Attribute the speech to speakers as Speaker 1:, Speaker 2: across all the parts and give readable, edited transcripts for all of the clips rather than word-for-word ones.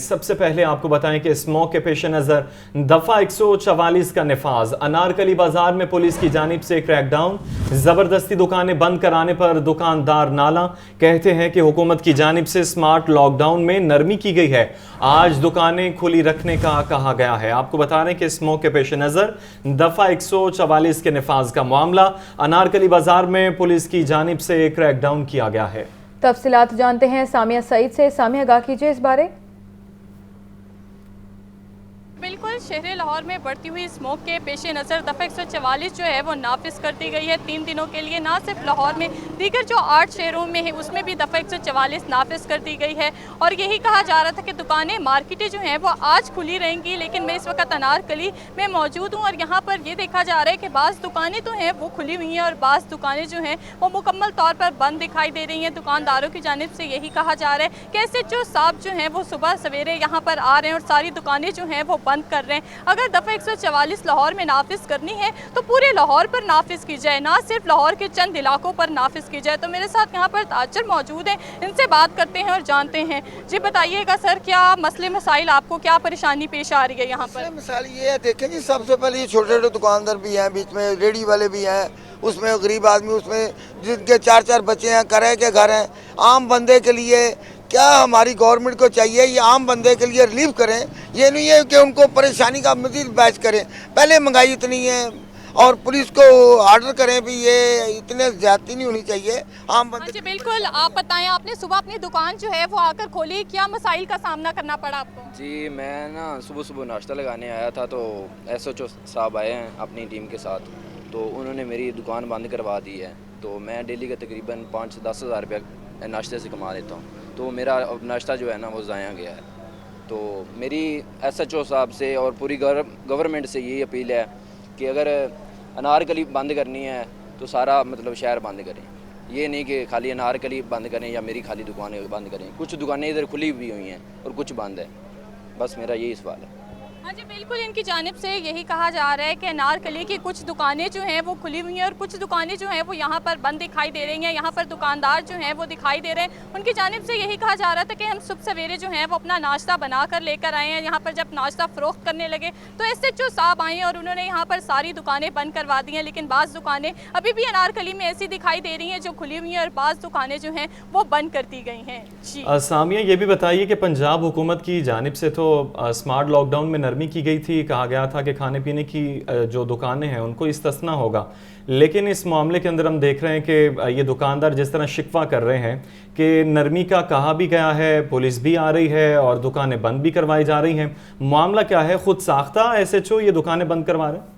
Speaker 1: سب سے پہلے آپ کو بتائیں کہ اسموک کے پیش نظر دفعہ 144 کا نفاذ انارکلی بازار میں پولیس کی جانب سے کریک ڈاؤن، زبردستی دکانیں بند کرانے پر دکاندار نالاں، کہتے ہیں کہ حکومت کی جانب سے سمارٹ لاک ڈاؤن میں نرمی کی گئی ہے، آج دکانیں کھلی رکھنے کا کہا گیا ہے۔ آپ کو بتا رہے ہیں کہ اسموک کے پیش نظر دفعہ 144 کے نفاذ کا معاملہ انارکلی بازار میں پولیس کی جانب سے کریک ڈاؤن کیا گیا ہے۔
Speaker 2: تفصیلات جانتے ہیں سامیہ سعید سے۔ سامیہ، آگاہ کیجئے اس بارے۔
Speaker 3: بالکل، شہر لاہور میں بڑھتی ہوئی اسموک کے پیش نظر دفعہ 144 جو ہے وہ نافذ کر دی گئی ہے 3 دنوں کے لیے۔ نہ صرف لاہور میں، دیگر جو 8 شہروں میں ہے اس میں بھی دفعہ 144 نافذ کر دی گئی ہے، اور یہی کہا جا رہا تھا کہ دکانیں، مارکیٹیں جو ہیں وہ آج کھلی رہیں گی، لیکن میں اس وقت انارکلی میں موجود ہوں اور یہاں پر یہ دیکھا جا رہا ہے کہ بعض دکانیں تو ہیں وہ کھلی ہوئی ہیں اور بعض دکانیں جو ہیں وہ مکمل طور پر بند دکھائی دے رہی ہیں۔ دکانداروں کی جانب سے یہی کہا جا رہا ہے کہ ایسے جو صاحب جو ہیں وہ صبح سویرے یہاں پر آ رہے ہیں اور ساری دکانیں جو ہیں وہ بند کر رہے ہیں۔ اگر دفعہ 144 لاہور میں نافذ کرنی ہے تو پورے لاہور پر نافذ کی جائے، نہ صرف لاہور کے چند علاقوں پر نافذ کی جائے۔ تو میرے ساتھ یہاں پر تاجر موجود ہیں، ان سے بات کرتے ہیں اور جانتے ہیں۔ جی بتائیے گا سر، کیا مسئلے مسائل آپ کو کیا پریشانی پیش آ رہی ہے یہاں پر؟
Speaker 4: مثال یہ ہے، دیکھیں جی، سب سے پہلے یہ چھوٹے چھوٹے دکاندار بھی ہیں، بیچ میں ریڑھی والے بھی ہیں، اس میں غریب آدمی، اس میں جن کے 4 بچے ہیں، کرائے کے گھر ہیں، عام بندے کے لیے کیا ہماری گورنمنٹ کو چاہیے یہ عام بندے کے لیے ریلیف کریں، یہ نہیں ہے کہ ان کو پریشانی کا مزید باعث کریں۔ پہلے مہنگائی اتنی ہے اور پولیس کو آرڈر کریں بھی یہ اتنے زیادتی نہیں ہونی چاہیے عام بندے۔
Speaker 3: جی بالکل، آپ بتائیں، آپ نے صبح اپنی دکان جو ہے وہ آ کر کھولی، کیا مسائل کا سامنا کرنا پڑا آپ کو؟
Speaker 5: جی میں صبح ناشتہ لگانے آیا تھا تو ایس ایچ او صاحب آئے ہیں اپنی ٹیم کے ساتھ، تو انہوں نے میری دکان بند کروا دی ہے۔ تو میں ڈیلی کا تقریباً 5 سے 10 ہزار روپیہ ناشتے سے کما لیتا ہوں، تو میرا ناشتہ جو ہے وہ ضائع گیا ہے۔ تو میری ایس ایچ او صاحب سے اور پوری گورنمنٹ سے یہی اپیل ہے کہ اگر انارکلی بند کرنی ہے تو سارا شہر بند کریں، یہ نہیں کہ خالی انارکلی بند کریں یا میری خالی دکانیں بند کریں۔ کچھ دکانیں ادھر کھلی ہوئی ہیں اور کچھ بند ہے، بس میرا یہی سوال ہے۔
Speaker 3: ہاں جی بالکل، ان کی جانب سے یہی کہا جا رہا ہے کہ انارکلی کی کچھ دکانیں جو ہیں وہ کھلی ہوئی ہیں اور کچھ دکانیں جو ہیں وہ یہاں پر بند دکھائی دے رہی ہیں، یہاں پر دکاندار جو ہیں وہ دکھائی دے رہے ہیں۔ ان کی جانب سے یہی کہا جا رہا تھا کہ ہم صبح سویرے جو ہیں وہ اپنا ناشتہ بنا کر لے کر آئے ہیں، یہاں پر جب ناشتہ فروخت کرنے لگے تو ایس ایچ او صاحب آئے اور انہوں نے یہاں پر ساری دکانیں بند کروا دی ہیں، لیکن بعض دکانیں ابھی بھی انارکلی میں ایسی دکھائی دے رہی ہیں جو کھلی ہوئی ہیں اور بعض دکانیں جو ہیں وہ بند کر دی گئی ہیں۔ جی
Speaker 1: سامیہ، یہ بھی بتائیے کہ پنجاب حکومت کی جانب سے تو سمارٹ لاک ڈاؤن میں نرمی کی گئی تھی، کہا گیا تھا کہ کھانے پینے کی جو دکانیں ہیں ان کو استثنا ہوگا، لیکن اس معاملے کے اندر ہم دیکھ رہے ہیں کہ یہ دکاندار جس طرح شکوہ کر رہے ہیں کہ نرمی کا کہا بھی گیا ہے، پولیس بھی آ رہی ہے اور دکانیں بند بھی کروائی جا رہی ہیں، معاملہ کیا ہے؟ خود ساختہ ایس ایچ او یہ دکانیں بند کروا رہے ہیں؟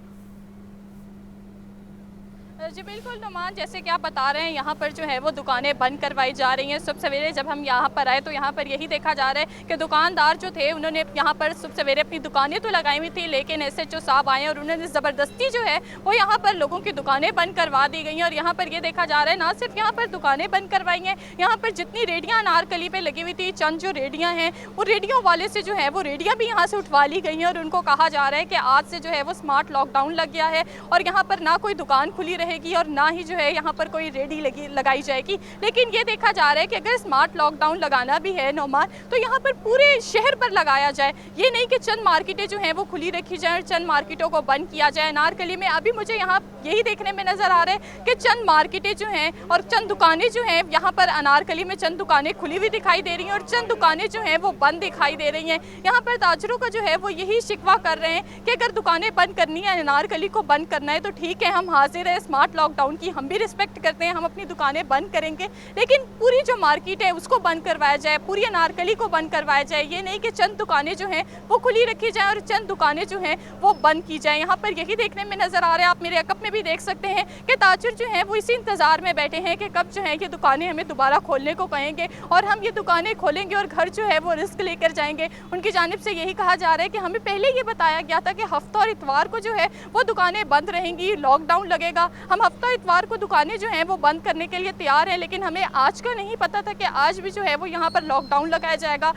Speaker 3: جی بالکل نعمان، جیسے کہ آپ بتا رہے ہیں یہاں پر جو ہے وہ دکانیں بند کروائی جا رہی ہیں۔ صبح سویرے جب ہم یہاں پر آئے تو یہاں پر یہی دیکھا جا رہا ہے کہ دکاندار جو تھے انہوں نے یہاں پر صبح سویرے اپنی دکانیں تو لگائی ہوئی تھی، لیکن ایس ایچ او صاحب آئے اور انہوں نے زبردستی جو ہے وہ یہاں پر لوگوں کی دکانیں بند کروا دی گئی ہیں۔ اور یہاں پر یہ دیکھا جا رہا ہے نہ صرف یہاں پر دکانیں بند کروائی ہیں، یہاں پر جتنی ریڑیاں انارکلی پہ لگی ہوئی تھی، چند جو ریڑیاں ہیں وہ ریڑیوں والے سے جو ہے وہ ریڑیاں بھی یہاں سے اٹھوا لی گئی ہیں اور ان کو کہا جا رہا ہے کہ آج سے جو ہے وہ سمارٹ لاک ڈاؤن لگ گیا ہے اور یہاں پر نہ کوئی دکان کھلی رہے گی اور نہ ہی جو ہے یہاں پر کوئی ریڈی لگائی جائے گی۔ لیکن یہ دیکھا جا رہا ہے کہ اگر سمارٹ لاک ڈاؤن لگانا بھی ہے نعمان تو یہاں پر پورے شہر پر لگایا جائے، یہ نہیں کہ چند مارکیٹیں جو ہیں وہ کھلی رکھی جائیں اور چند مارکیٹوں کو بند کیا جائے۔ انارکلی میں ابھی مجھے یہاں یہی دیکھنے میں نظر آ رہا ہے کہ چند مارکیٹیں جو ہیں اور چند دکانیں جو ہیں یہاں پر انارکلی میں چند دکانیں کھلی ہوئی دکھائی دے رہی ہیں اور چند دکانیں جو ہیں وہ بند دکھائی دے رہی ہیں۔ یہاں پر تاجروں کا جو ہے وہ یہی شکوہ کر رہے ہیں کہ اگر دکانیں بند کرنی ہے، انارکلی کو بند کرنا ہے تو ٹھیک ہے، ہم حاضر ہیں سمارٹ لاک ڈاؤن کی، ہم بھی رسپیکٹ کرتے ہیں، ہم اپنی دکانیں بند کریں گے، لیکن پوری جو مارکیٹ ہے اس کو بند کروایا جائے، پوری انارکلی کو بند کروایا جائے۔ یہ نہیں کہ چند دکانیں جو ہیں وہ کھلی رکھی جائیں اور چند دکانیں جو ہیں وہ بند کی جائیں۔ یہاں پر یہی دیکھنے میں نظر آ رہا ہے، آپ میرے عقب میں بھی دیکھ سکتے ہیں کہ تاجر جو ہیں وہ اسی انتظار میں بیٹھے ہیں کہ کب جو ہے یہ دکانیں ہمیں دوبارہ کھولنے کو کہیں گے اور ہم یہ دکانیں کھولیں گے اور گھر جو ہے وہ رزق لے کر جائیں گے۔ ان کی جانب سے یہی کہا جا رہا ہے کہ ہمیں پہلے یہ بتایا گیا تھا کہ ہفتہ اور اتوار کو جو ہے وہ دکانیں بند رہیں گی، لاک ڈاؤن لگے گا، ہم ہفتہ اتوار کو دکانیں جو ہیں وہ بند کرنے کے لیے تیار ہیں، لیکن ہمیں آج کا نہیں پتا تھا کہ آج بھی جو ہے وہ یہاں پر لاک ڈاؤن لگایا جائے گا،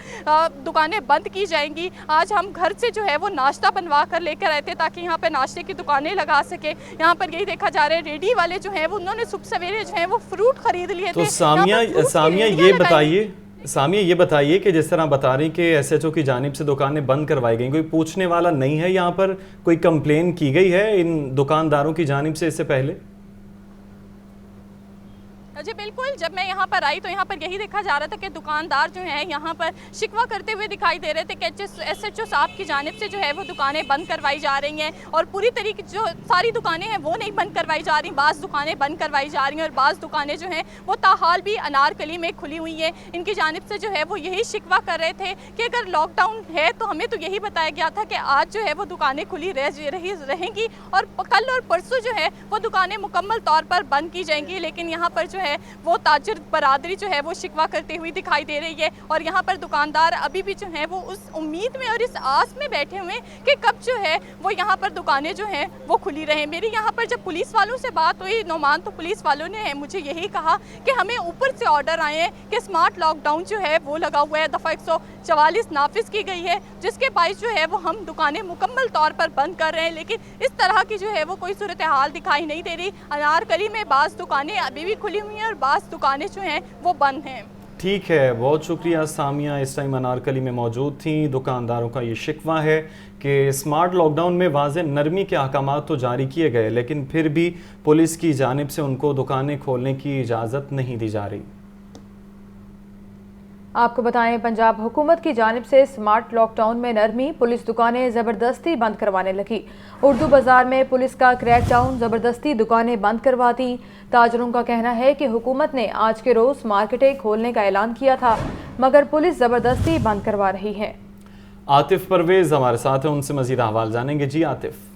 Speaker 3: دکانیں بند کی جائیں گی۔ آج ہم گھر سے جو ہے وہ ناشتہ بنوا کر لے کر آئے تھے تاکہ یہاں پہ ناشتے کی دکانیں لگا سکے۔ یہاں پر یہی دیکھا جا رہا ہے ریڈی والے جو ہیں وہ انہوں نے صبح سویرے جو ہیں وہ فروٹ خرید لیے تھے۔
Speaker 1: تو سامیہ یہ بتائیے सामिया, ये बताइए कि जिस तरह बता रही कि एसएचओ की जानिब से दुकानें बंद करवाई गई, कोई पूछने वाला नहीं है यहाँ पर? कोई कंप्लेन की गई है इन दुकानदारों की जानिब से इससे पहले?
Speaker 3: जी बिल्कुल, जब मैं यहाँ पर आई तो यहाँ पर यही देखा जा रहा था कि दुकानदार जो हैं यहाँ पर शिकवा करते हुए दिखाई दे रहे थे कि एसएचओ साहब की जानिब से जो है वो दुकानें बंद करवाई जा रही हैं, और पूरी तरीके जो सारी दुकानें हैं वो नहीं बंद करवाई जा रही, बाज़ दुकानें बंद करवाई जा रही हैं, और बाज़ दुकानें जो हैं वो ताहाल भी अनारकली में खुली हुई हैं। इनकी जानिब से जो है वो यही शिकवा कर रहे थे कि अगर लॉकडाउन है तो हमें तो यही बताया गया था कि आज जो है वो दुकानें खुली रहेंगी और कल और परसों जो है वो दुकानें मुकम्मल तौर पर बंद की जाएंगी, लेकिन यहाँ पर जो है वो ताजिर बरादरी जो है वो शिकवा करती हुई दिखाई दे रही है। और यहाँ पर दुकानदार अभी भी जो है वो उस उम्मीद में और इस आस में बैठे हुए हैं कि कब जो है वो यहाँ पर दुकानें जो हैं वो खुली रहें। मेरी यहाँ पर जब पुलिस वालों से बात हुई नोमान, तो पुलिस वालों ने मुझे यही कहा कि हमें ऊपर से ऑर्डर आए हैं कि स्मार्ट लॉकडाउन जो है वो लगा हुआ है, दफ़ा 144 नाफिज की गई है, जिसके बाइस जो है वो हम दुकानें मुकम्मल तौर पर बंद कर रहे हैं, लेकिन इस तरह की जो है वो कोई सूरत हाल दिखाई नहीं दे रही। अनारकली में बाज़ दुकानें अभी भी खुली हुई हैं और बाज़ दुकानें जो हैं वो बंद हैं।
Speaker 1: ठीक है, बहुत शुक्रिया सामिया, इस टाइम अनारकली में मौजूद थी। दुकानदारों का ये शिकवा है कि स्मार्ट लॉकडाउन में वाज़े नरमी के अहकामात तो जारी किए गए, लेकिन फिर भी पुलिस की जानिब से उनको दुकानें खोलने की इजाज़त नहीं दी जा रही।
Speaker 2: आपको बताएं, पंजाब हुकूमत की जानिब से स्मार्ट लॉकडाउन में नरमी, पुलिस दुकानें ज़बरदस्ती बंद करवाने लगी। उर्दू बाज़ार में पुलिस का क्रैकडाउन, ज़बरदस्ती दुकानें बंद करवाती। ताजरों का कहना है कि हुकूमत ने आज के रोज़ मार्केटें खोलने का ऐलान किया था, मगर पुलिस ज़बरदस्ती बंद करवा रही है।
Speaker 1: आतिफ परवेज़ हमारे साथ हैं, उनसे मज़ीद अहवाल जानेंगे। जी आतिफ।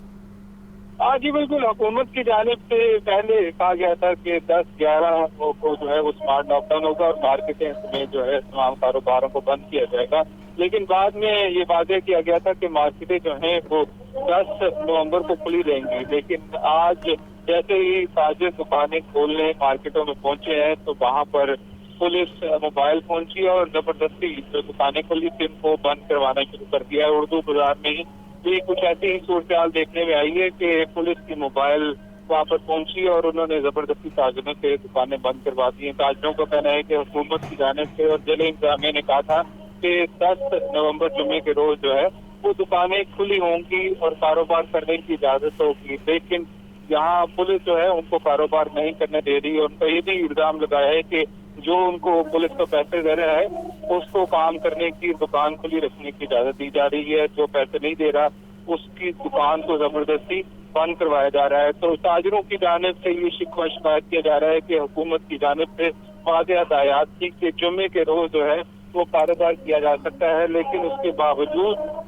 Speaker 6: जी बिल्कुल, हुकूमत की जानिब से पहले कहा गया था कि 10-11 को जो है वो स्मार्ट लॉकडाउन होगा और मार्केटें में जो है तमाम कारोबारों को बंद किया जाएगा, लेकिन बाद में ये वादे किया गया था कि मार्केटें जो हैं वो 10 नवंबर को खुली रहेंगी। लेकिन आज जैसे ही ताजिर दुकानें खोलने मार्केटों में पहुंचे हैं तो वहाँ पर पुलिस मोबाइल पहुंची और जबरदस्ती जो दुकानें खुली थी उनको बंद करवाना शुरू कर दिया है। उर्दू बाजार में भी कुछ ऐसी ही सूरत हाल देखने में आई है कि पुलिस की मोबाइल वहाँ पर पहुंची और उन्होंने जबरदस्ती ताजिरों से दुकानें बंद करवा दी हैं। ताजिरों का कहना है कि हुकूमत की जानिब से और जिले इंतजामिया ने कहा था कि 10 नवंबर जुम्मे के रोज जो है वो दुकानें खुली होंगी और कारोबार करने की इजाजत होगी, लेकिन यहाँ पुलिस जो है उनको कारोबार नहीं करने दे रही है। उनका ये भी इल्जाम लगाया है कि जो उनको पुलिस को पैसे दे रहा है उसको काम करने की, दुकान खुली रखने की इजाजत दी जा रही है, जो पैसे नहीं दे रहा उसकी दुकान को जबरदस्ती बंद करवाया जा रहा है। तो ताजिरों की जानिब से ये शिकवा शिकायत किया जा रहा है कि हुकूमत की जानिब से वाज़ेह हदायत थी कि जुम्मे के रोज जो है वो कारोबार किया जा सकता है, लेकिन उसके बावजूद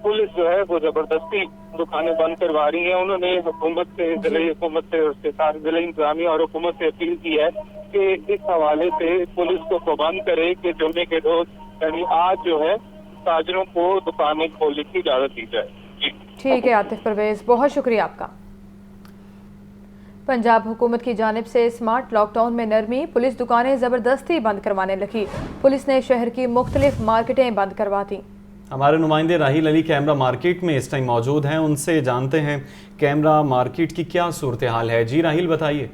Speaker 6: पुलिस जो है वो जबरदस्ती दुकानें बंद करवा रही है। उन्होंने हुकूमत से, जिले हुकूमत से, उसके साथ जिले इंतजामिया और हुकूमत से अपील की है कि इस हवाले से पुलिस को पाबंद करे कि जुम्मे के रोज यानी आज जो है ताजिरों को दुकानें खोलने की इजाजत दी जाए।
Speaker 2: ठीक है आतिफ परवेज, बहुत शुक्रिया आपका। पंजाब हुकूमत की जानिब से स्मार्ट लॉकडाउन में नरमी, पुलिस दुकानें ज़बरदस्ती बंद करवाने लगी। पुलिस ने शहर की मुख्तलिफ मार्केटें बंद करवा दी।
Speaker 1: हमारे नुमाइंदे राहिल अली कैमरा मार्केट में इस टाइम मौजूद हैं, उनसे जानते हैं कैमरा मार्केट की क्या सूरत हाल है। जी राहिल बताइए।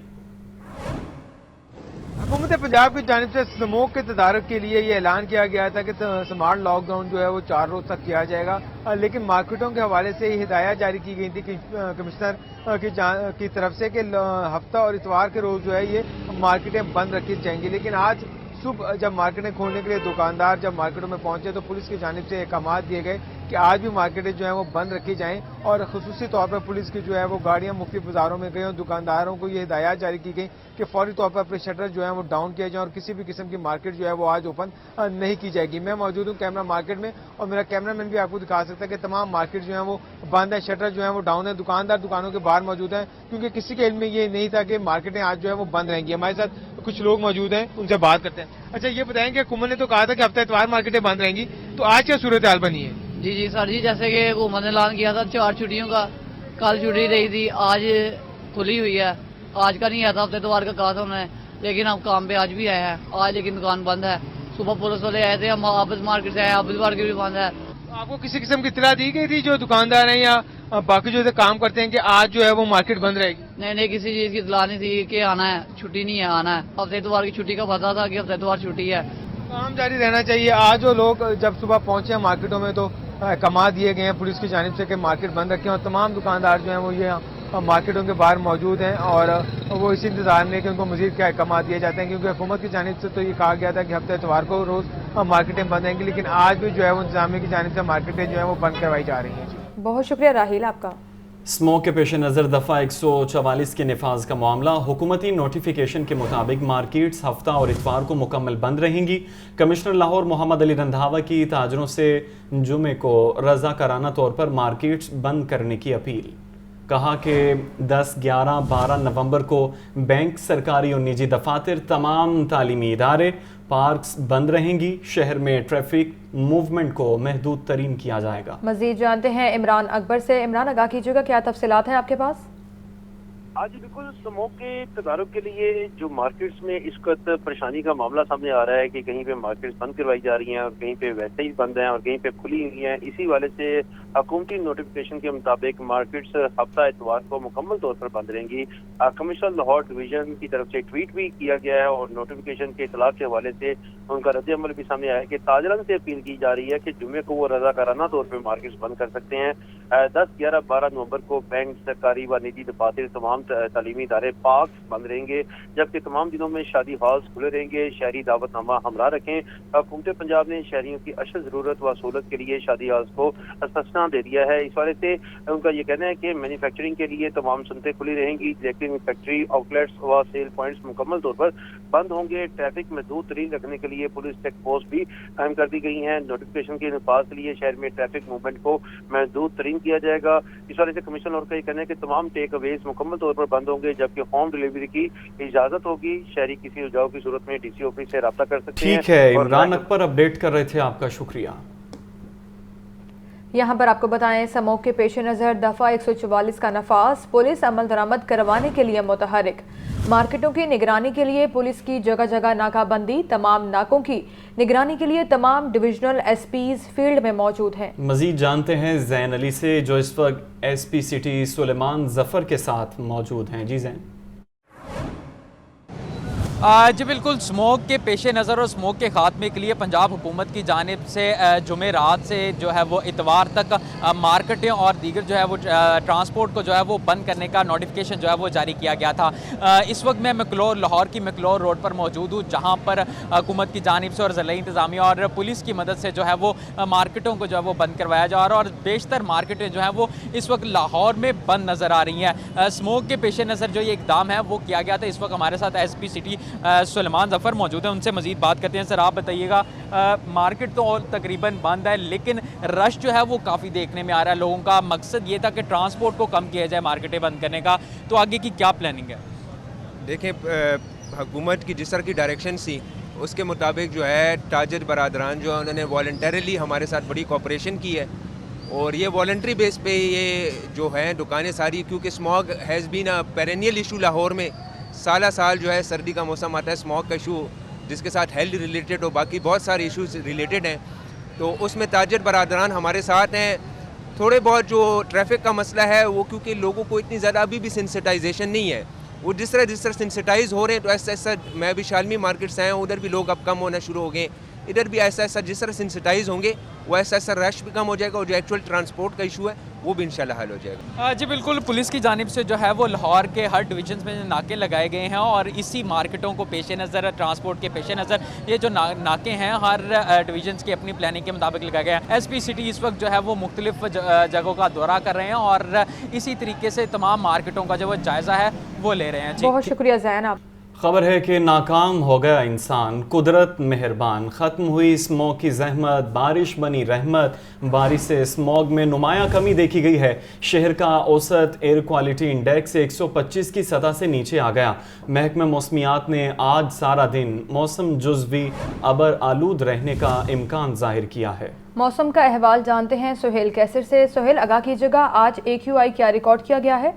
Speaker 7: हुकूमत पंजाब की जानिब से स्मोक के तदारक के लिए ये ऐलान किया गया था कि स्मार्ट लॉकडाउन जो है वो 4 रोज तक किया जाएगा, लेकिन मार्केटों के हवाले से हिदायत जारी की गई थी कि कमिश्नर की तरफ से कि हफ्ता और इतवार के रोज जो है ये मार्केटें बंद रखी जाएंगी। लेकिन आज सुबह जब मार्केटें खोलने के लिए दुकानदार जब मार्केटों में पहुंचे तो पुलिस की जानिब से अहकाम दिए गए कि आज भी मार्केटें जो है वो बंद रखी जाएं और खुसूसी तौर पर पुलिस की जो है वो गाड़ियां मुख्तलिफ बाजारों में गई और दुकानदारों को ये हिदायत जारी की गई कि फौरी तौर पर अपने शटर जो है वो डाउन किए जाएं और किसी भी किस्म की मार्केट जो है वो आज ओपन नहीं की जाएगी। मैं मौजूद हूँ कैमरा मार्केट में और मेरा कैमरामैन भी आपको दिखा सकता है कि तमाम मार्केट जो है वो बंद है, शटर जो है वो डाउन है, दुकानदार दुकानों के बाहर मौजूद हैं क्योंकि किसी के इल्म में ये नहीं था कि मार्केटें आज जो है वो बंद रहेंगी। हमारे साथ कुछ लोग मौजूद हैं, उनसे बात करते हैं। अच्छा ये बताएं कि हुकूमत ने तो कहा था कि हफ्ता इतवार मार्केटें बंद रहेंगी, तो आज क्या सूरत हाल बनी है?
Speaker 8: जी सर जी, जैसे कि हुकूमत ने ऐलान किया था 4 छुट्टियों का, कल छुट्टी रही थी, आज खुली हुई है। आज का नहीं आया था, हफ्ते इतवार का कहा था उन्होंने, लेकिन हम काम पे आज भी आए हैं। आज लेकिन दुकान बंद है। सुबह पुलिस वाले आए थे, हम आबिद मार्केट से आए, आबिद मार्केट भी बंद है।
Speaker 7: आपको किसी किस्म की इत्तला दी गई थी जो दुकानदार हैं या बाकी जो काम करते हैं कि आज जो है वो मार्केट बंद रहेगी?
Speaker 8: नहीं, किसी चीज की इत्तला नहीं थी कि आना है, छुट्टी नहीं है, आना है। हफ्ते इतवार की छुट्टी का पता था कि हफ्ते इतवार छुट्टी है,
Speaker 7: काम जारी रहना चाहिए। आज जो लोग जब सुबह पहुंचे हैं मार्केटों में तो कमा दिए गए हैं पुलिस की जानिब से कि मार्केट बंद रखें, और तमाम दुकानदार जो हैं वो ये मार्केटों के बाहर मौजूद हैं और वो इसी इंतजार में कि उनको मजीद क्या कमा दिए जाते हैं, क्योंकि हुकूमत की जानिब से तो ये कहा गया था कि हफ्ते इतवार को रोज़ मार्केटें बंद रहेंगी, लेकिन आज भी जो है वो इंतजामिया की जानिब से मार्केटें जो है वो बंद करवाई जा रही हैं।
Speaker 2: बहुत शुक्रिया राहिल आपका।
Speaker 1: स्मोक के पेश नज़र दफ़ा 144 के नफाज का मामला। हुकूमती नोटिफिकेशन के मुताबिक मार्केट्स हफ्ता और इतवार को मुकम्मल बंद रहेंगी। कमिश्नर लाहौर मोहम्मद अली रंधावा की ताजरों से जुमे को रज़ाकाराना तौर पर मार्केट्स बंद करने की अपील। कहा कि 10, 11, 12 नवंबर को बैंक, सरकारी और निजी दफातर, तमाम तालीमी इदारे, पार्क्स बंद रहेंगी। शहर में ट्रैफिक मूवमेंट को महदूद तरीन किया जाएगा।
Speaker 2: मजीद जानते हैं इमरान अकबर से। इमरान, आगाह कीजिएगा, क्या तफसीलात हैं आपके पास?
Speaker 9: आज बिल्कुल स्मोक के तदारुक के लिए जो मार्केट्स में इस वक्त परेशानी का मामला सामने आ रहा है कि कहीं पे मार्केट्स बंद करवाई जा रही हैं और कहीं पे वैसे ही बंद हैं और कहीं पे खुली हुई हैं। इसी वाले से हुकूमती नोटिफिकेशन के मुताबिक मार्केट्स हफ्ता इतवार को मुकम्मल तौर पर बंद रहेंगी। कमिश्नर लाहौर डिवीजन की तरफ से ट्वीट भी किया गया है और नोटिफिकेशन के इतलाक के हवाले से उनका रद्द-ए-अमल भी सामने आया है कि ताजरन से अपील की जा रही है कि जुमे को वो रज़ाकाराना तौर पर मार्केट्स बंद कर सकते हैं। 10, 11, 12 नवंबर को बैंक, सरकारी व निजी दफातर, तमाम तालीमी इदारे, पार्क बंद रहेंगे, जबकि तमाम दिनों में शादी हॉल्स खुले रहेंगे। शहरी दावतनामा हमरा रखें। हुकूमत पंजाब ने शहरियों की अशद जरूरत व सहूलत के लिए शादी हॉल्स को इस्तिस्ना दे दिया है। इस वाले से उनका ये कहना है कि मैन्युफैक्चरिंग के लिए तमाम सनतें खुली रहेंगी, लेकिन फैक्ट्री आउटलेट्स व सेल पॉइंट्स मुकम्मल तौर पर बंद होंगे। ट्रैफिक महदूद तरीन रखने के लिए पुलिस चेक पोस्ट भी कायम कर दी गई हैं। नोटिफिकेशन के नफाज के लिए शहर में ट्रैफिक मूवमेंट को महदूद तरीन किया जाएगा। इस वाले से कमिश्नर लाहौर का ये कहना है कि तमाम टेक अवेज मुकम्मल तौर पर बंद होंगे, जबकि होम डिलीवरी की इजाजत होगी। शहरी किसी उलझाव की सूरत में डीसी ऑफिस से रब्ता कर सकते हैं।
Speaker 1: ठीक है, इमरान अकबर अपडेट कर रहे थे, आपका शुक्रिया।
Speaker 2: यहाँ पर आपको बताएं, स्मोक के पेश नज़र दफ़ा 144 का नफाज पुलिस अमल दरामद करवाने के लिए मुतहरिक। मार्केटों की निगरानी के लिए पुलिस की जगह जगह नाकाबंदी। तमाम नाकों की निगरानी के लिए तमाम डिविजनल एसपीज फील्ड में मौजूद हैं।
Speaker 1: मजीद जानते हैं जैन अली से, जो इस वक्त एसपी सिटी सुलेमान जफर के साथ मौजूद हैं। जी जैन।
Speaker 10: जी बिल्कुल, स्मोक के पेश नज़र और स्मोक के खात्मे के लिए पंजाब हुकूमत की जानिब से जुमेरात से जो है वो इतवार तक मार्केटें और दीगर जो है वो ट्रांसपोर्ट को जो है वो बंद करने का नोटिफिकेशन जो है वो जारी किया गया था। इस वक्त मैं मैक्लोर, लाहौर की मैक्लोर रोड पर मौजूद हूँ, जहाँ पर हुकूमत की जानिब से और ज़िला इंतज़ामिया और पुलिस की मदद से जो है वो मार्केटों को जो है वो बंद करवाया जा रहा है और बेशतर मार्केटें जो हैं वो इस वक्त लाहौर में बंद नज़र आ रही हैं। स्मोक के पेश नज़र जो ये इकदाम है वो किया गया था। इस वक्त हमारे साथ एसपी सिटी सुलेमान जफर मौजूद हैं, उनसे मजीद बात करते हैं। सर, आप बताइएगा, मार्केट तो तकरीबन बंद है, लेकिन रश जो है वो काफ़ी देखने में आ रहा है। लोगों का मकसद ये था कि ट्रांसपोर्ट को कम किया जाए मार्केटें बंद करने का, तो आगे की क्या प्लानिंग है?
Speaker 11: देखें, हुकूमत की जिस तरह की डायरेक्शन थी उसके मुताबिक जो है ताजिर बरादरान जो है उन्होंने वॉलंटरीली हमारे साथ बड़ी कोऑपरेशन की है और ये वॉलंटरी बेस पे ये जो है दुकानें सारी, क्योंकि smog has been a perennial issue Lahore में। साला साल जो है सर्दी का मौसम आता है, स्मॉग का इशू जिसके साथ हेल्थ रिलेटेड और बाकी बहुत सारे इशूज़ रिलेटेड हैं, तो उसमें ताजिर बरादरान हमारे साथ हैं। थोड़े बहुत जो ट्रैफिक का मसला है वो क्योंकि लोगों को इतनी ज़्यादा अभी भी सेंसिटाइजेशन नहीं है, वो जिस तरह सेंसिटाइज हो रहे हैं तो ऐसा ऐसा, मैं भी शालमी मार्केट से आया हूँ, उधर भी लोग अब कम होना शुरू हो गए, इधर भी ऐसा ऐसा जिस तरह सेंसिटाइज होंगे वो ऐसा ऐसा रश भी कम हो जाएगा और जो एक्चुअल ट्रांसपोर्ट का इशू है वो भी इंशाल्लाह हल हो जाएगा।
Speaker 10: जी बिल्कुल, पुलिस की जानिब से जो है वो लाहौर के हर डिवीजन में नाके लगाए गए हैं और इसी मार्केटों को पेश नज़र, ट्रांसपोर्ट के पेश नज़र ये जो नाके हैं हर डिवीजन की अपनी प्लानिंग के मुताबिक लगाए गए हैं। एसपी सिटी इस वक्त जो है वो मुख्तलिफ जगहों का दौरा कर रहे हैं और इसी तरीके से तमाम मार्केटों का जो वो जायज़ा है वो ले रहे हैं।
Speaker 2: बहुत शुक्रिया ज़ैन। आप
Speaker 1: खबर है कि नाकाम हो गया इंसान, कुदरत मेहरबान, ख़त्म हुई स्मॉग की जहमत, बारिश बनी रहमत। बारिश से स्मॉग में नुमाया कमी देखी गई है। शहर का औसत एयर क्वालिटी इंडेक्स 125 की सतह से नीचे आ गया। महकमा मौसमियात ने आज सारा दिन मौसम जुज़वी अबर आलूद रहने का इम्कान जाहिर किया है।
Speaker 2: मौसम का अहवाल जानते हैं सुहेल कैसर से। सुहेल, आगाह कीजिएगा, आज AQI क्या रिकॉर्ड किया गया है?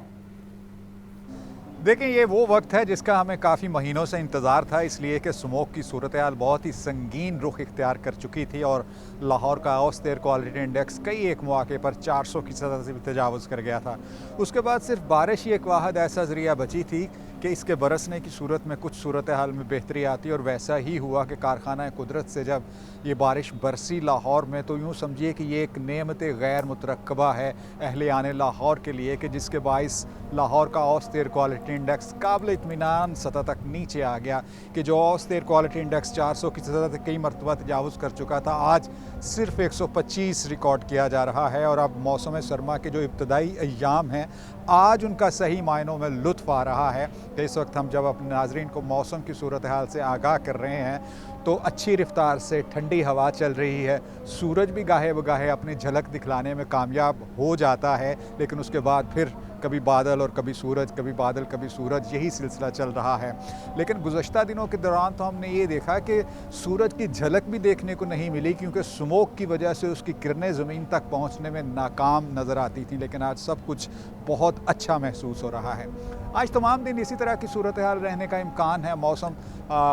Speaker 12: देखें, ये वो वक्त है जिसका हमें काफ़ी महीनों से इंतज़ार था, इसलिए कि स्मोक की सूरत हाल बहुत ही संगीन रुख इख्तियार कर चुकी थी और लाहौर का औसत एयर क्वालिटी इंडेक्स कई एक मौके पर 400 की सतह से भी तजावुज़ कर गया था। उसके बाद सिर्फ बारिश ही एक वाहद ऐसा ज़रिया बची थी कि इसके बरसने की सूरत में कुछ सूरत हाल में बेहतरी आती, और वैसा ही हुआ कि कारखाना कुदरत से जब ये बारिश बरसी लाहौर में, तो यूँ समझिए कि ये एक नेमत गैर मुतरकबा है अहले आने लाहौर के लिए, कि जिसके बाइस लाहौर का औसत एयर क्वालिटी इंडेक्स काबिल इत्मीनान सतह तक नीचे आ गया, कि जो औसत एयर क्वालिटी इंडेक्स 400 की सतह तक कई मरतबा तजावुज़ कर चुका था, आज सिर्फ 125 रिकॉर्ड किया जा रहा है। और अब मौसम सरमा के जो इब्तदाई अय्याम हैं, आज उनका सही मायनों में लुत्फ़ आ रहा है। कि इस वक्त हम जब अपने नाज़रीन को मौसम की सूरत हाल से आगाह कर रहे हैं, तो अच्छी रफ्तार से ठंडी हवा चल रही है, सूरज भी गाहे बगाहे अपनी झलक दिखलाने में कामयाब हो जाता है, लेकिन उसके बाद फिर कभी बादल और कभी सूरज, कभी बादल कभी सूरज, यही सिलसिला चल रहा है। लेकिन गुज़श्ता दिनों के दौरान तो हमने ये देखा कि सूरज की झलक भी देखने को नहीं मिली, क्योंकि स्मोक की वजह से उसकी किरणें ज़मीन तक पहुंचने में नाकाम नज़र आती थी। लेकिन आज सब कुछ बहुत अच्छा महसूस हो रहा है। आज तमाम दिन इसी तरह की सूरत हाल रहने का इम्कान है। मौसम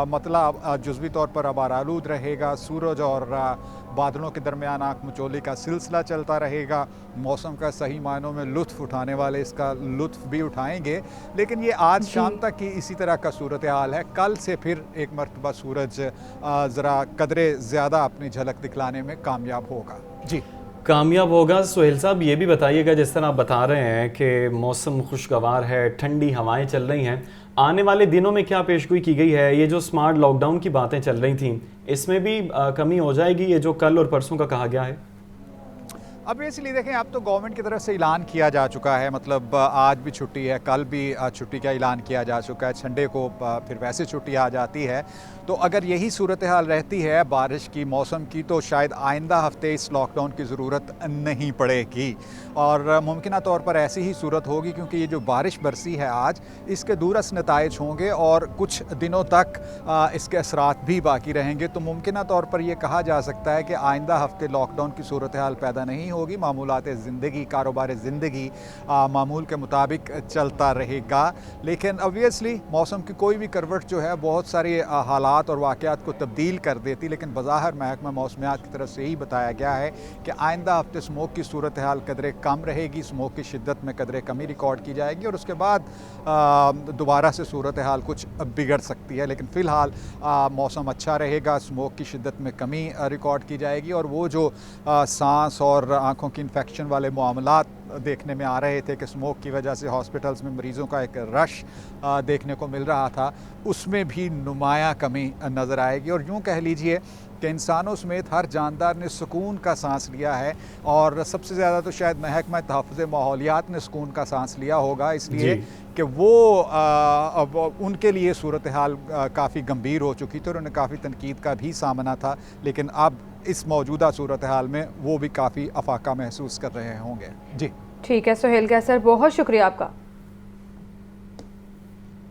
Speaker 12: मतलब जुज़वी तौर पर आबारालूद रहेगा, सूरज और बादलों के दरमियान आँख मचोली का सिलसिला चलता रहेगा। मौसम का सही मायनों में लुत्फ़ उठाने वाले इसका लुत्फ़ भी उठाएंगे। लेकिन ये आज शाम तक ही इसी तरह का सूरत हाल है। कल से फिर एक मरतबा सूरज ज़रा कदरे ज़्यादा अपनी झलक दिखलाने में कामयाब होगा। जी,
Speaker 1: कामयाब होगा। सुहेल साहब, ये भी बताइएगा, जिस तरह आप बता रहे हैं कि मौसम खुशगवार है, ठंडी हवाएं चल रही हैं, आने वाले दिनों में क्या पेशगोई की गई है? ये जो स्मार्ट लॉकडाउन की बातें चल रही थीं, इसमें भी कमी हो जाएगी, ये जो कल और परसों का कहा गया है?
Speaker 12: अब इसलिए देखें, अब तो गवर्नमेंट की तरफ से ऐलान किया जा चुका है, मतलब आज भी छुट्टी है, कल भी छुट्टी का ऐलान किया जा चुका है, संडे को फिर वैसे छुट्टी आ जाती है। तो अगर यही सूरत हाल रहती है बारिश की, मौसम की, तो शायद आइंदा हफ्ते इस लॉकडाउन की ज़रूरत नहीं पड़ेगी, और मुमकिन तौर पर ऐसी ही सूरत होगी, क्योंकि ये जो बारिश बरसी है आज, इसके दूरस नताइज होंगे और कुछ दिनों तक इसके असरात भी बाकी रहेंगे। तो मुमकिन तौर पर यह कहा जा सकता है कि आइंदा हफ्ते लॉकडाउन की सूरत हाल पैदा नहीं होगी, मामूलात ज़िंदगी, कारोबार ज़िंदगी मामूल के मुताबिक चलता रहेगा। लेकिन ऑब्वियसली मौसम की कोई भी करवट जो है बहुत सारे हालात और वाक़यात को तब्दील कर देती। लेकिन बज़ाहिर महकमा मौसमियात की तरफ से यही बताया गया है कि आइंदा हफ्ते स्मोक की सूरत हाल कदरे कम रहेगी, स्मोक की शिद्दत में कदरे कमी रिकॉर्ड की जाएगी, और उसके बाद दोबारा से सूरत हाल कुछ बिगड़ सकती है। लेकिन फ़िलहाल मौसम अच्छा रहेगा, स्मोक की शिद्दत में कमी रिकॉर्ड की जाएगी, और वो जो सांस और आँखों की इन्फेक्शन वाले मामलात देखने में आ रहे थे कि स्मोक की वजह से हॉस्पिटल्स में मरीज़ों का एक रश देखने को मिल रहा था, उसमें भी नुमाया कमी नज़र आएगी। और यूँ कह लीजिए कि इंसानों समेत हर जानदार ने सुकून का सांस लिया है, और सबसे ज़्यादा तो शायद महकमा तहफ़्फ़ुज़ माहौलियात ने सुकून का सांस लिया होगा, इसलिए कि वो अब उनके लिए सूरत हाल काफ़ी गंभीर हो चुकी थी और उन्हें काफ़ी तनकीद का भी सामना था। लेकिन अब इस मौजूदा सूरत हाल में वो भी काफ़ी अफाका महसूस कर रहे होंगे। जी
Speaker 2: ठीक है सुहेल कैसर, बहुत शुक्रिया आपका।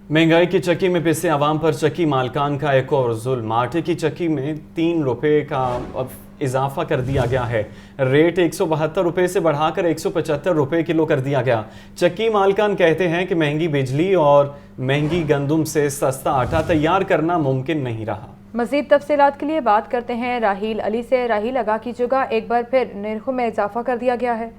Speaker 1: महंगाई की चक्की में पिसे आवाम पर चक्की मालकान का एक और जुल्म। आटे की चक्की में 3 रुपये का अब इजाफा कर दिया गया है। रेट 172 रुपये से बढ़ाकर 175 रुपये किलो कर दिया गया। चक्की मालकान कहते हैं कि महंगी बिजली और महंगी गंदुम से सस्ता आटा तैयार करना मुमकिन नहीं रहा।
Speaker 2: मज़ीद तफसीलात के लिए बात करते हैं राहील अली से। राहील, आगाह कीजिएगा, एक बार फिर निर्खों में इजाफा कर दिया गया है।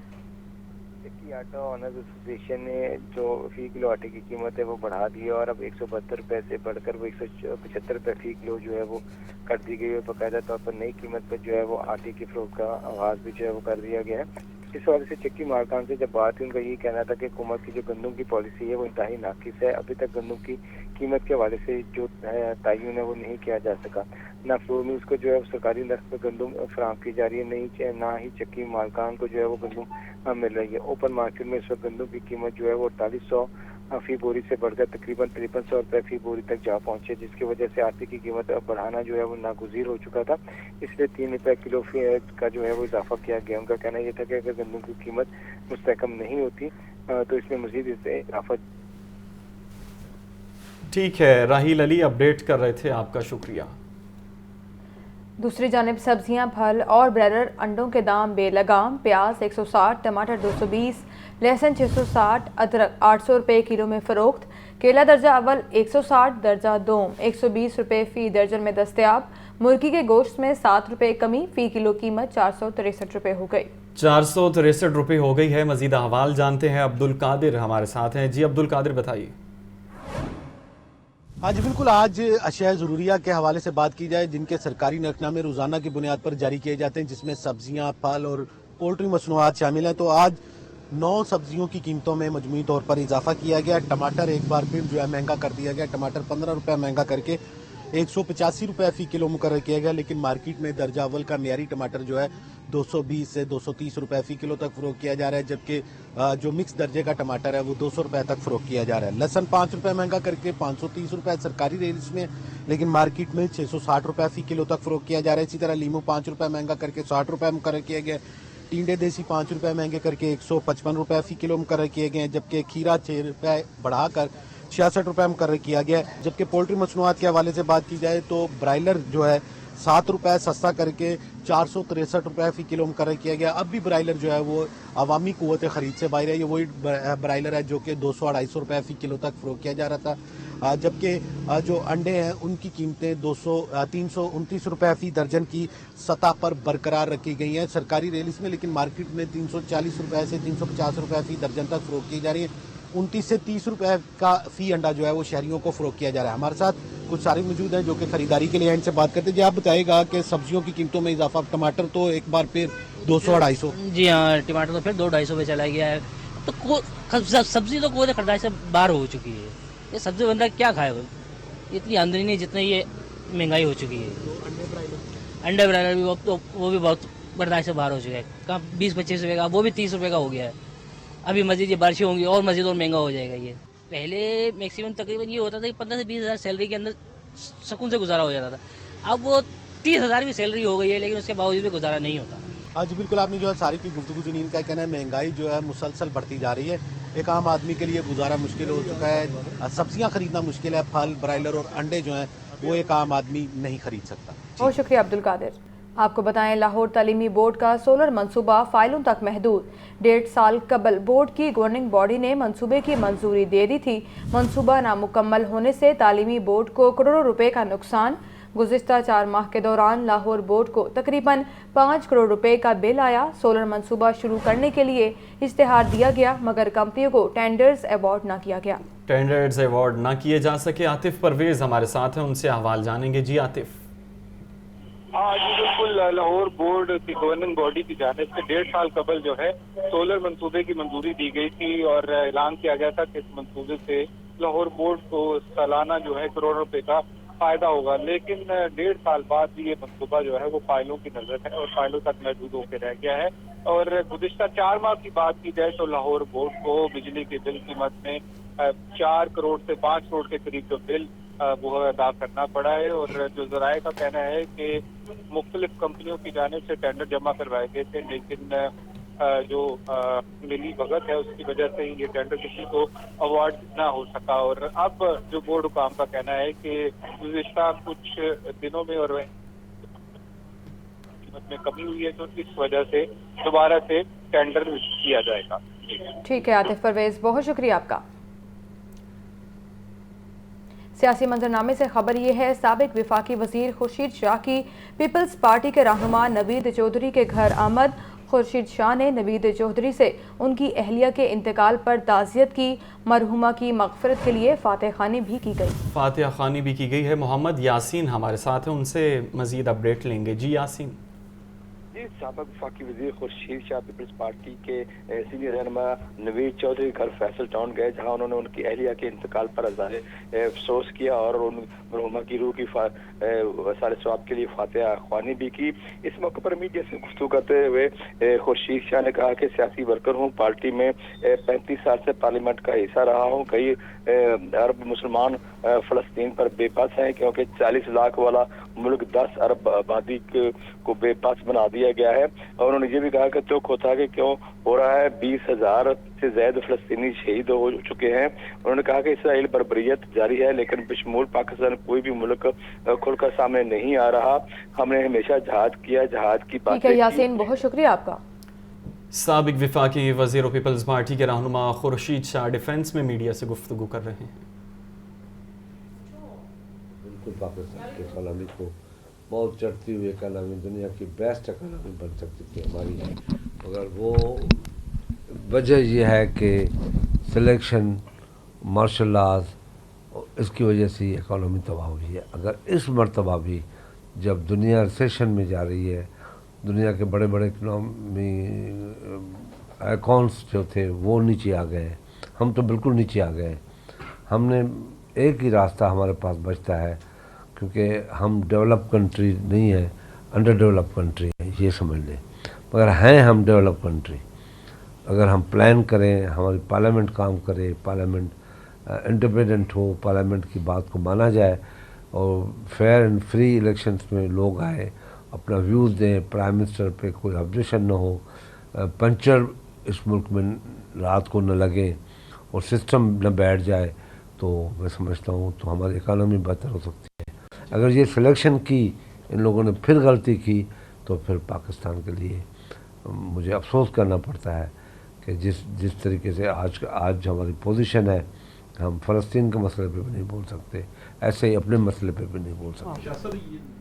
Speaker 13: आटा ऑनर्स एसोसिएशन ने जो फी किलो आटे की कीमत है वो बढ़ा दी है, और अब 172 रुपये से बढ़कर वो 175 रुपये फी किलो जो है वो कर दी गई है। बाकायदा तौर पर नई कीमत पर जो है वो आटे की फरोख्त का आगाज़ भी जो है वो कर दिया गया है। इस हवाले से चक्की मालकान से जब बात हुई, उनका यही कहना था कि हुकूमत की जो गंदम की पॉलिसी है वो इंतहाई नाकिस है। अभी तक गंदम की कीमत के हवाले से जो तयन है वो नहीं किया जा सका। ना फ्लोर मिल्स को जो है सरकारी नर्ख पर गंदम फराहम की जा रही है, नहीं ना ही चक्की मालकान को जो है वो गंदम मिल रही है। ओपन मार्केट में इस वक्त गंदम की कीमत जो है वो 4800 फी बोरी से बढ़कर तकरीबन 5300 रुपये फी बोरी तक जा पहुंचे, जिसकी वजह से आटे की कीमत बढ़ाना जो है वो नागुज़ीर हो चुका था। इसलिए 3 रुपये किलो का जो है वो इजाफा किया गया। उनका कहना यह था कि अगर गंदम की कीमत मुस्तहकम नहीं होती तो इसमें मज़ीद इजाफा।
Speaker 1: ठीक है, राहील अली अपडेट कर रहे थे, आपका शुक्रिया।
Speaker 2: दूसरी जानिब सब्जियां, फल और ब्रेडर अंडों के दाम बेलगाम। प्याज 160, टमाटर 220, लहसुन 660, अदरक 800 रुपये किलो में फ़रोख्त। केला दर्जा अव्वल 160, दर्जा दोम 120 रुपये फ़ी दर्जन में दस्तयाब। मुर्गी के गोश्त में 7 रुपये कमी, फ़ी किलो कीमत 463 रुपये हो गई।
Speaker 1: 463 रुपये हो गई है। मज़ीद अहवाल जानते हैं, अब्दुल कादिर हमारे साथ हैं। जी अब्दुल कादिर, बताइए।
Speaker 14: جی بالکل، آج اشیاء ضروریہ کے حوالے سے بات کی جائے جن کے سرکاری نقطہ روزانہ کی بنیاد پر جاری کیے جاتے ہیں، جس میں سبزیاں، پھل اور پولٹری مصنوعات شامل ہیں، تو آج 9 سبزیوں کی قیمتوں میں مجموعی طور پر اضافہ کیا گیا. ٹماٹر ایک بار پھر جو ہے مہنگا کر دیا گیا. ٹماٹر 15 روپے مہنگا کر کے 185 روپے فی کلو مقرر کیا گیا، لیکن مارکیٹ میں درجہ اول کا معیاری ٹماٹر جو ہے 220 سے 230 روپے فی کلو تک فروخت کیا جا رہا ہے، جبکہ جو مکس درجے کا ٹماٹر ہے وہ 200 روپے تک فروخت کیا جا رہا ہے. لہسن 5 روپے مہنگا کر کے 530 روپے سرکاری ریٹس میں، لیکن مارکیٹ میں 660 روپے فی کلو تک فروخت کیا جا رہا ہے. اسی طرح لیمو 5 روپے مہنگا کر کے 60 روپے مقرر کیا گیا. ٹینڈے دیسی 5 روپے مہنگے کر کے 155 روپے فی کلو مقرر کیے گئے ہیں، جبکہ کھیرا 6 روپے بڑھا کر 66 روپے مقرر کیا گیا ہے. جبکہ پولٹری مصنوعات کے حوالے سے بات کی جائے تو برائلر جو ہے 7 روپے سستا کر کے 463 روپے فی کلو مقرر کیا گیا. اب بھی برائلر جو ہے وہ عوامی قوت خرید سے باہر ہے. یہ وہی برائلر ہے جو کہ 200-250 روپے فی کلو تک فروخت کیا جا رہا تھا. جبکہ جو انڈے ہیں ان کی قیمتیں 329 روپے فی درجن کی سطح پر برقرار رکھی گئی ہیں سرکاری ریلز میں، لیکن مارکیٹ میں 340 روپے سے 350 روپے فی درجن تک فروخت کی جا رہی ہے. 29 سے 30 روپے کا فی انڈا جو ہے وہ شہریوں کو فروخت کیا جا رہا ہے. ہمارے ساتھ کچھ سارے موجود ہیں جو کہ خریداری کے لیے ان سے بات کرتے ہیں. جی آپ بتائے گا کہ سبزیوں کی قیمتوں میں اضافہ، ٹماٹر تو ایک بار پھر 200-250.
Speaker 15: جی ہاں، ٹماٹر تو پھر 200-250 پہ چلا گیا ہے. تو سبزی تو قوت خریداری سے باہر ہو چکی ہے. یہ سبزی بندہ کیا کھائے گا؟ اتنی آمدنی نہیں جتنی یہ مہنگائی ہو چکی ہے. انڈے برائلر بھی وہ بھی بہت برداشت سے باہر ہو چکا ہے. کہاں 20-25 روپے کا، وہ بھی 30 روپے کا ہو گیا ہے. ابھی مزید یہ بارشیں ہوں گی اور مزید اور مہنگا ہو جائے گا. یہ پہلے میکسیمم تقریباً یہ ہوتا تھا کہ 15 سے 20 ہزار سیلری کے اندر سکون سے گزارا ہو جاتا تھا. اب وہ 30 ہزار بھی سیلری ہو گئی ہے، لیکن اس کے باوجود بھی گزارا نہیں ہوتا.
Speaker 14: جی بالکل، آپ نے جو ہے ساری کی گفتگو سنی. ان کا کہنا ہے مہنگائی جو ہے مسلسل بڑھتی جا رہی ہے. ایک عام آدمی کے لیے گزارا مشکل ہو چکا ہے. سبزیاں خریدنا مشکل ہے. پھل، برائلر اور انڈے جو ہیں وہ ایک عام آدمی نہیں خرید سکتا.
Speaker 2: بہت شکریہ عبدالقادر. آپ کو بتائیں لاہور تعلیمی بورڈ کا سولر منصوبہ فائلوں تک محدود. 1.5 سال قبل بورڈ کی گورننگ باڈی نے منصوبے کی منظوری دے دی تھی. منصوبہ نامکمل ہونے سے تعلیمی بورڈ کو کروڑوں روپے کا نقصان. گزشتہ 4 ماہ کے دوران لاہور بورڈ کو تقریباً 5 کروڑ روپے کا بل آیا. سولر منصوبہ شروع کرنے کے لیے اشتہار دیا گیا مگر کمپنیوں کو ٹینڈرز ایوارڈ نہ کیا گیا.
Speaker 1: ٹینڈرز ایوارڈ نہ کیے جا سکے. عاطف پرویز ہمارے ساتھ ہیں، ان سے احوال جانیں گے. جی عاطف.
Speaker 6: جی بالکل، لاہور بورڈ کی گورننگ باڈی کی جانب سے 1.5 سال قبل جو ہے سولر منصوبے کی منظوری دی گئی تھی اور اعلان کیا گیا تھا کہ اس منصوبے سے لاہور بورڈ کو سالانہ جو ہے کروڑ روپے کا فائدہ ہوگا. لیکن 1.5 سال بعد بھی یہ منصوبہ جو ہے وہ فائلوں کی نظر ہے اور فائلوں تک محدود ہو کے رہ گیا ہے. اور گزشتہ 4 ماہ کی بات کی جائے تو لاہور بورڈ کو بجلی کے بل کی مد میں 4 کروڑ سے 5 کروڑ کے قریب جو بل وہ ادا کرنا پڑا ہے. اور جو ذرائع کا کہنا ہے کہ مختلف کمپنیوں کی جانب سے ٹینڈر جمع کروائے گئے تھے، لیکن جو ملی بھگت ہے اس کی وجہ سے یہ ٹینڈر کسی کو ایوارڈ نہ ہو سکا. اور اب جو بورڈ حکام کا کہنا ہے کہ گزشتہ کچھ دنوں میں اور قیمت میں کمی ہوئی ہے تو اس وجہ سے دوبارہ سے ٹینڈر کیا جائے گا.
Speaker 2: ٹھیک ہے عاطف پرویز، بہت شکریہ آپ کا. سیاسی منظرنامے سے خبر یہ ہے سابق وفاقی وزیر خورشید شاہ کی پیپلز پارٹی کے رہنما نوید چودھری کے گھر آمد. خورشید شاہ نے نوید چودھری سے ان کی اہلیہ کے انتقال پر تعزیت کی. مرحومہ کی مغفرت کے لیے فاتح خوانی بھی کی گئی.
Speaker 1: فاتح خوانی بھی کی گئی ہے. محمد یاسین ہمارے ساتھ ہیں، ان سے مزید اپڈیٹ لیں گے. جی یاسین.
Speaker 16: سابق وفاقی وزیر خورشید شاہ پیپلز پارٹی کے سینئر رہنما نوید چودھری گھر فیصل ٹاؤن گئے، جہاں انہوں نے ان کی اہلیہ کے انتقال پر افسوس کیا اور ان مرحومہ کی روح کی وصال ثواب کے لیے فاتحہ خوانی بھی کی. اس موقع پر میڈیا سے گفتگو کرتے ہوئے خورشید شاہ نے کہا کہ سیاسی ورکر ہوں، پارٹی میں 35 سال سے پارلیمنٹ کا حصہ رہا ہوں. کئی عرب مسلمان فلسطین پر بے بس ہیں کیونکہ 40 لاکھ والا ملک 10 ارب آبادی کو بے بس بنا دیا گیا ہے. اور انہوں نے یہ بھی کہا کہ دکھ ہوتا ہے کہ کیوں ہو رہا ہے. 20,000 سے زائد فلسطینی شہید ہو چکے ہیں. انہوں نے کہا کہ اسرائیل بربریت جاری ہے لیکن بشمول پاکستان کوئی بھی ملک کھل کر سامنے نہیں آ رہا. ہم نے ہمیشہ جہاد کیا، جہاد کی بات.
Speaker 2: ٹھیک ہے یاسین، بہت شکریہ آپ کا.
Speaker 1: سابق وفاقی وزیر و پیپلز پارٹی کے رہنما خورشید شاہ ڈیفنس میں میڈیا سے گفتگو کر رہے ہیں.
Speaker 17: بالکل پاکستان کی اکانومی کو بہت چڑھتی ہوئی اکانومی، دنیا کی بیسٹ اکانومی بن سکتی تھی ہماری، مگر وہ وجہ یہ ہے کہ سلیکشن، مارشل لاز इसकी वजह से ये इकॉनमी तबाह हुई है। अगर इस मरतबा भी जब दुनिया रिसेशन में जा रही है, दुनिया के बड़े बड़े इकनॉमी आइकॉन्स जो थे वो नीचे आ गए, हम तो बिल्कुल नीचे आ गए। हमने एक ही रास्ता हमारे पास बचता है, क्योंकि हम डेवलप कंट्री नहीं है, अंडर डेवलप कंट्री है, ये समझ लें। मगर हैं हम डेवलप कंट्री। अगर हम प्लान करें, हमारी पार्लियामेंट काम करे, पार्लियामेंट इंडिपेंडेंट हो, पार्लियामेंट की बात को माना जाए और फेयर एंड फ्री इलेक्शंस में लोग आए, अपना व्यूज़ दें, प्राइम मिनिस्टर पे कोई ऑब्जेक्शन न हो, पंचर इस मुल्क में रात को न लगे और सिस्टम न बैठ जाए, तो मैं समझता हूँ तो हमारी इकानमी बेहतर हो सकती है। अगर ये सिलेक्शन की इन लोगों ने फिर गलती की तो फिर पाकिस्तान के लिए मुझे अफसोस करना पड़ता है कि जिस तरीके से आज हमारी पोजीशन है, हम फ़लस्तीन के मसले पे भी नहीं बोल सकते, ऐसे ही अपने मसले पे भी नहीं बोल सकते।